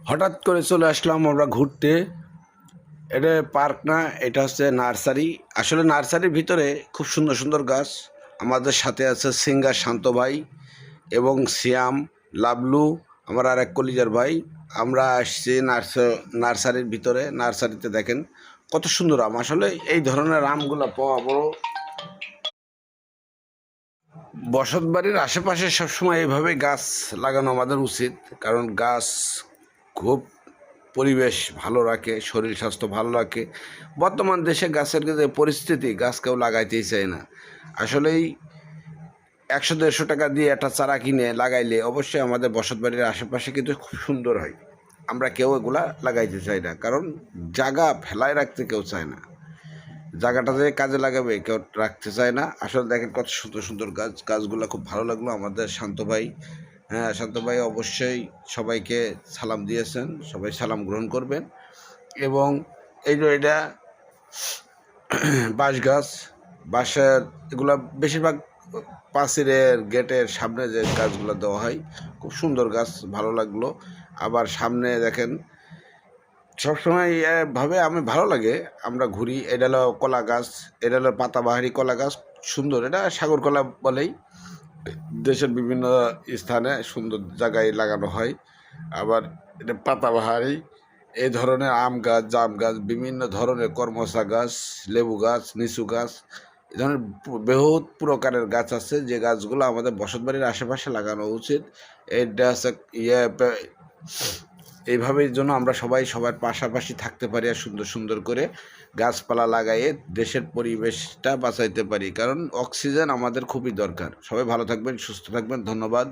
হঠাৎ করে চলে আসলাম আমরা ঘুরতে। এটা পার্ক না, এটা হচ্ছে নার্সারি। আসলে নার্সারির ভিতরে খুব সুন্দর সুন্দর গাছ। আমাদের সাথে আছে সিঙ্গার শান্ত ভাই এবং সিয়াম, লাবলু, আমার আর এক কলিজার ভাই। আমরা আসছি নার্সারির ভিতরে। নার্সারিতে দেখেন কত সুন্দর আম। আসলে এই ধরনের আমগুলো পাওয়া বড়। বসত বাড়ির আশেপাশে সবসময় এইভাবে গাছ লাগানো আমাদের উচিত, কারণ গাছ খুব পরিবেশ ভালো রাখে, শরীর স্বাস্থ্য ভালো রাখে। বর্তমান দেশে গাছের যে পরিস্থিতি, গাছ কেউ লাগাইতেই চায় না। আসলেই 100-150 টাকা দিয়ে একটা চারা কিনে লাগাইলে অবশ্যই আমাদের বসত বাড়ির আশেপাশে কিন্তু খুব সুন্দর হয়। আমরা কেউ এগুলা লাগাইতে চাই না, কারণ জায়গা ফেলায় রাখতে কেউ চায় না। জায়গাটা যে কাজে লাগাবে কেউ রাখতে চায় না। আসলে দেখেন কত সুন্দর সুন্দর গাছ। গাছগুলো খুব ভালো লাগলো আমাদের শান্ত ভাই। হ্যাঁ, শান্ত ভাই অবশ্যই সবাইকে সালাম দিয়েছেন, সবাই সালাম গ্রহণ করবেন। এবং এই যে এটা বাঁশ গাছ, বাঁশের এগুলো বেশিরভাগ পাঁচিলের গেটের সামনে যে গাছগুলো দেওয়া হয়, খুব সুন্দর গাছ, ভালো লাগলো। আবার সামনে দেখেন সবসময় ভাবে আমি ভালো লাগে, আমরা ঘুরি। এটা হলো কলা গাছ, এটা হলো পাতাবাহারি কলা গাছ, সুন্দর। এটা সাগর কলা বলেই দেশের বিভিন্ন স্থানে সুন্দর জায়গায় লাগানো হয়। আবার এটা পাতাবাহারি। এই ধরনের আম গাছ, জাম গাছ, বিভিন্ন ধরনের কর্মচা গাছ, লেবু গাছ, লিচু গাছ, এ ধরনের বহুত প্রকারের গাছ আছে, যে গাছগুলো আমাদের বসতবাড়ির আশেপাশে লাগানো উচিত। এটা হচ্ছে এইভাবেই জন্য আমরা সবাই সবার পাশাপাশি থাকতে পারি আর সুন্দর সুন্দর করে গাছপালা লাগাইয়ে দেশের পরিবেশটা বাঁচাইতে পারি, কারণ অক্সিজেন আমাদের খুবই দরকার। সবাই ভালো থাকবেন, সুস্থ থাকবেন, ধন্যবাদ।